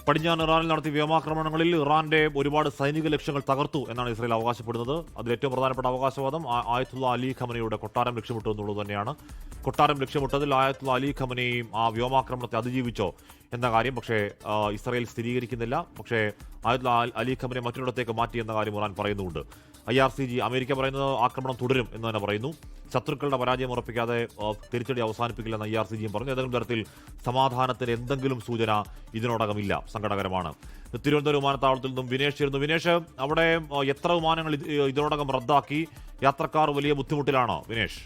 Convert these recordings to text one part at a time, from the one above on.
പടിഞ്ഞാറൻ ഇറാനിൽ നടത്തിയ വ്യോമാക്രമണങ്ങളിൽ ഇറാന്റെ ഒരുപാട് സൈനിക ലക്ഷ്യങ്ങൾ തകർത്തു എന്നാണ് ഇസ്രായേൽ അവകാശപ്പെടുന്നത്. അതിൽ ഏറ്റവും പ്രധാനപ്പെട്ട അവകാശവാദം ആയത്തുള്ള അലി ഖമനയുടെ കൊട്ടാരം ലക്ഷ്യമിട്ടു എന്നുള്ളത് തന്നെയാണ്. കൊട്ടാരം ലക്ഷ്യമിട്ടതിൽ ആയത്തുള്ള അലി ഖമനയും ആ വ്യോമാക്രമണത്തെ അതിജീവിച്ചോ എന്ന കാര്യം പക്ഷേ ഇസ്രായേൽ സ്ഥിരീകരിക്കുന്നില്ല. പക്ഷേ ആയത്തുള്ള അലി ഖമനെ മറ്റൊരിടത്തേക്ക് മാറ്റി എന്ന കാര്യം ഇറാൻ പറയുന്നുണ്ട്. IRCG അമേരിക്ക പറയുന്നത് ആക്രമണം തുടരും എന്ന് തന്നെ പറയുന്നു. ശത്രുക്കളുടെ പരാജയം ഉറപ്പിക്കാതെ തിരിച്ചടി അവസാനിപ്പിക്കില്ലെന്ന് IRCG പറഞ്ഞു. ഏതെങ്കിലും തരത്തിൽ സമാധാനത്തിന് എന്തെങ്കിലും സൂചന ഇതിനോടകമില്ല. സങ്കടകരമാണ്. തിരുവനന്തപുരം വിമാനത്താവളത്തിൽ നിന്നും വിനേഷ് ചേരുന്നു. വിനേഷ്, അവിടെ എത്ര വിമാനങ്ങൾ ഇതിനോടകം റദ്ദാക്കി? യാത്രക്കാർ വലിയ ബുദ്ധിമുട്ടിലാണോ വിനേഷ്?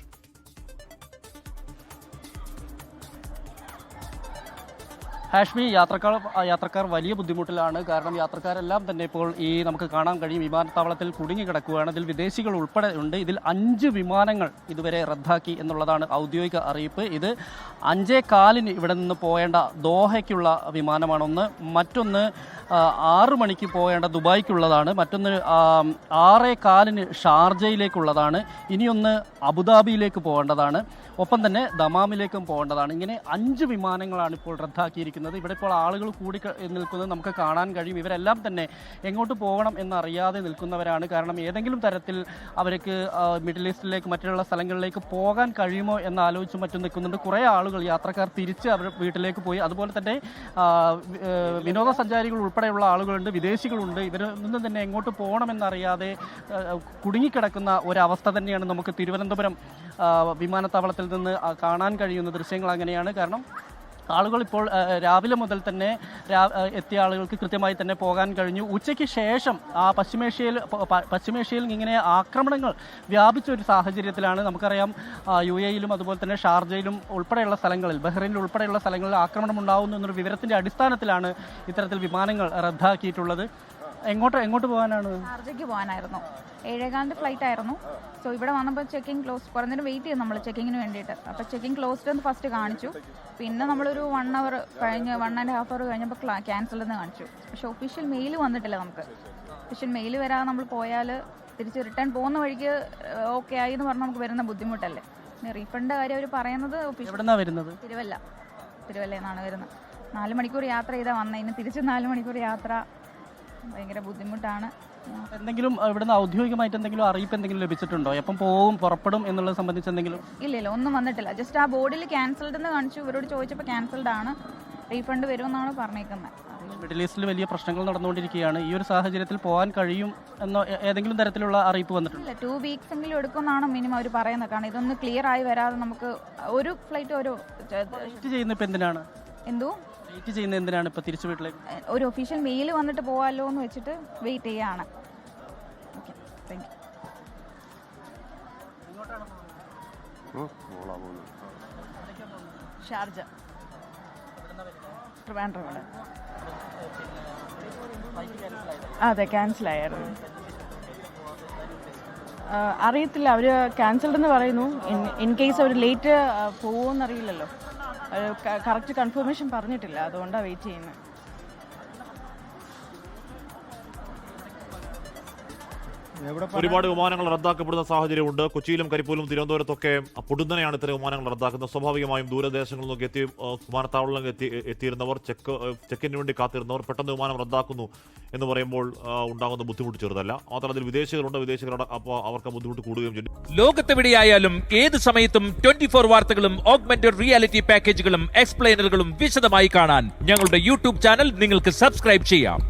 ഹാഷ്മി, യാത്രക്കാർ വലിയ ബുദ്ധിമുട്ടിലാണ്. കാരണം യാത്രക്കാരെല്ലാം തന്നെ ഇപ്പോൾ നമുക്ക് കാണാൻ കഴിയും വിമാനത്താവളത്തിൽ കുടുങ്ങിക്കിടക്കുകയാണ്. ഇതിൽ വിദേശികൾ ഉൾപ്പെടെ ഉണ്ട്. ഇതിൽ 5 വിമാനങ്ങൾ ഇതുവരെ റദ്ദാക്കി എന്നുള്ളതാണ് ഔദ്യോഗിക അറിയിപ്പ്. ഇത് 5:15 ഇവിടെ നിന്ന് പോകേണ്ട ദോഹയ്ക്കുള്ള വിമാനമാണ് ഒന്ന്. മറ്റൊന്ന് 6 മണിക്ക് പോകേണ്ട ദുബായ്ക്കുള്ളതാണ്. മറ്റൊന്ന് 6:15 ഷാർജയിലേക്കുള്ളതാണ്. ഇനിയൊന്ന് അബുദാബിയിലേക്ക് പോകേണ്ടതാണ്. ഒപ്പം തന്നെ ദമാമിലേക്കും പോകേണ്ടതാണ്. ഇങ്ങനെ 5 വിമാനങ്ങളാണ് ഇപ്പോൾ റദ്ദാക്കിയിരിക്കുന്നത്. ഇവിടെ ഇപ്പോൾ ആളുകൾ കൂടി നിൽക്കുന്നത് നമുക്ക് കാണാൻ കഴിയും. ഇവരെല്ലാം തന്നെ എങ്ങോട്ട് പോകണം എന്നറിയാതെ നിൽക്കുന്നവരാണ്. കാരണം ഏതെങ്കിലും തരത്തിൽ അവർക്ക് മിഡിൽ ഈസ്റ്റിലേക്ക് മറ്റുള്ള സ്ഥലങ്ങളിലേക്ക് പോകാൻ കഴിയുമോ എന്ന് ആലോചിച്ച് മറ്റും നിൽക്കുന്നുണ്ട്. കുറേ ആളുകൾ യാത്രക്കാർ തിരിച്ച് അവർ വീട്ടിലേക്ക് പോയി. അതുപോലെ തന്നെ വിനോദസഞ്ചാരികൾ ഉൾപ്പെടെയുള്ള ആളുകളുണ്ട്, വിദേശികളുണ്ട്. ഇവരൊന്നും തന്നെ എങ്ങോട്ട് പോകണമെന്നറിയാതെ കുടുങ്ങിക്കിടക്കുന്ന ഒരവസ്ഥ തന്നെയാണ് നമുക്ക് തിരുവനന്തപുരം വിമാനത്താവളത്തിൽ നിന്ന് കാണാൻ കഴിയുന്ന ദൃശ്യങ്ങൾ അങ്ങനെയാണ്. കാരണം ആളുകൾ ഇപ്പോൾ രാവിലെ മുതൽ തന്നെ എത്തിയ ആളുകൾക്ക് കൃത്യമായി തന്നെ പോകാൻ കഴിഞ്ഞു. ഉച്ചയ്ക്ക് ശേഷം പശ്ചിമേഷ്യയിൽ ഇങ്ങനെ ആക്രമണങ്ങൾ വ്യാപിച്ച ഒരു സാഹചര്യത്തിലാണ്. നമുക്കറിയാം UAE-യിലും അതുപോലെ തന്നെ ഷാർജയിലും ഉൾപ്പെടെയുള്ള സ്ഥലങ്ങളിൽ, ബഹ്റൈനിൽ ഉൾപ്പെടെയുള്ള സ്ഥലങ്ങളിൽ ആക്രമണം ഉണ്ടാകുന്നു എന്നൊരു വിവരത്തിൻ്റെ അടിസ്ഥാനത്തിലാണ് ഇത്തരത്തിൽ വിമാനങ്ങൾ റദ്ദാക്കിയിട്ടുള്ളത്. എങ്ങോട്ട് പോകാനാണ്? ഷാർജയ്ക്ക് പോകാനായിരുന്നു. 7:15 ഫ്ലൈറ്റ് ആയിരുന്നു. സോ ഇവിടെ വന്നപ്പോൾ ചെക്കിംഗ് ക്ലോസ്. കുറേ നേരം വെയിറ്റ് ചെയ്തു നമ്മൾ ചെക്കിങ്ങിന് വേണ്ടിയിട്ട്. അപ്പോൾ ചെക്കിംഗ് ക്ലോസ്ഡ് എന്ന് ഫസ്റ്റ് കാണിച്ചു. പിന്നെ നമ്മളൊരു 1 അവർ കഴിഞ്ഞ് 1.5 അവർ കഴിഞ്ഞപ്പോൾ ക്യാൻസൽ എന്ന് കാണിച്ചു. പക്ഷേ ഒഫീഷ്യൽ മെയിൽ വന്നിട്ടില്ല നമുക്ക്. ഒഫീഷ്യൽ മെയിൽ വരാതെ നമ്മൾ പോയാൽ തിരിച്ച് റിട്ടേൺ പോകുന്ന വഴിക്ക് ഓക്കെ ആയി എന്ന് പറഞ്ഞാൽ നമുക്ക് വരുന്ന ബുദ്ധിമുട്ടല്ലേ. റീഫണ്ട് കാര്യം അവർ പറയുന്നത് വരുന്നത് തിരുവല്ല എന്നാണ് വരുന്നത്. 4 മണിക്കൂർ യാത്ര ചെയ്താൽ വന്നത്. ഇനി തിരിച്ച് 4 മണിക്കൂർ യാത്ര ഭയങ്കര ബുദ്ധിമുട്ടാണ്. എന്തെങ്കിലും ഇവിടുന്ന് ഔദ്യോഗികമായിട്ട് എന്തെങ്കിലും അറിയിപ്പ് എന്തെങ്കിലും ലഭിച്ചിട്ടുണ്ടോ? എപ്പം പോകും, പുറപ്പെടും എന്നുള്ളത് സംബന്ധിച്ച് എന്തെങ്കിലും? ഇല്ല, ഒന്നും വന്നിട്ടില്ല. ജസ്റ്റ് ആ ബോർഡിൽ ക്യാൻസൽഡ് എന്ന് കാണിച്ചു. ഇവരോട് ചോദിച്ചപ്പോൾ ക്യാൻസൽഡ് ആണ്, റീഫണ്ട് വരുമെന്നാണ് പറഞ്ഞേക്കുന്നത്. മിഡിൽ ഈസ്റ്റിൽ വലിയ പ്രശ്നങ്ങൾ നടന്നുകൊണ്ടിരിക്കുകയാണ്. ഈ ഒരു സാഹചര്യത്തിൽ പോകാൻ കഴിയും എന്നോ ഏതെങ്കിലും തരത്തിലുള്ള അറിയിപ്പ് വന്നിട്ടില്ല? 2 വീക്സ് എങ്കിലും എടുക്കുമെന്നാണ് മിനിമം അവർ പറയുന്നത്. കാരണം ഇതൊന്ന് ക്ലിയർ ആയി വരാതെ നമുക്ക് ഒരു ഫ്ലൈറ്റ് ചെയ്യുന്ന ഇപ്പം എന്തിനാണ്? എന്തോ വെയിറ്റ് ചെയ്യുന്നത് എന്തിനാണ്? ഇപ്പം തിരിച്ചു വീട്ടിലേക്ക് ഒരു ഒഫീഷ്യൽ മെയിൽ വന്നിട്ട് പോകാമല്ലോ എന്ന് വെച്ചിട്ട് വെയിറ്റ് ചെയ്യാണ്. Okay, thank you. Sharjah, Trivandrum. അതെ, ക്യാൻസലായിരുന്നു. അറിയത്തില്ല, അവർ ക്യാൻസൽഡ് എന്ന് പറയുന്നു. ഇൻ കേസ് അവർ ലേറ്റ് പോകുമെന്നറിയില്ലല്ലോ. കറക്റ്റ് കൺഫർമേഷൻ പറഞ്ഞിട്ടില്ല, അതുകൊണ്ടാണ് വെയിറ്റ് ചെയ്യുന്നത്. ഒരുപാട് വിമാനങ്ങൾ റദ്ദാക്കപ്പെടുന്ന സാഹചര്യമുണ്ട്. കൊച്ചിയിലും കരിപ്പൂരിലും തിരുവനന്തപുരത്തൊക്കെ പൊടുന്നനെയാണ് ഇത്തരം വിമാനങ്ങൾ റദ്ദാക്കുന്നത്. സ്വാഭാവികമായും ദൂരദേശങ്ങളിൽ നിന്നൊക്കെ വിമാനത്താവളങ്ങളിൽ എത്തിയിരുന്നവർ ചെക്കിന് വേണ്ടി കാത്തിരുന്നവർ പെട്ടെന്ന് വിമാനം റദ്ദാക്കുന്നു എന്ന് പറയുമ്പോൾ ഉണ്ടാകുന്ന ബുദ്ധിമുട്ട് ചെറുതല്ല. മാത്രമല്ല വിദേശികളുണ്ട്, വിദേശികളുടെ അപ്പോൾ അവർക്ക് ബുദ്ധിമുട്ട് കൂടുകയും ചെയ്യും. ലോകത്തെവിടെയായാലും ഏത് സമയത്തും 24 വാർത്തകളും ഓഗ്മെന്റഡ് റിയാലിറ്റി പാക്കേജുകളും എക്സ്പ്ലെയിനറുകളും വിശദമായി കാണാൻ ഞങ്ങളുടെ YouTube ചാനൽ നിങ്ങൾക്ക് സബ്സ്ക്രൈബ് ചെയ്യാം.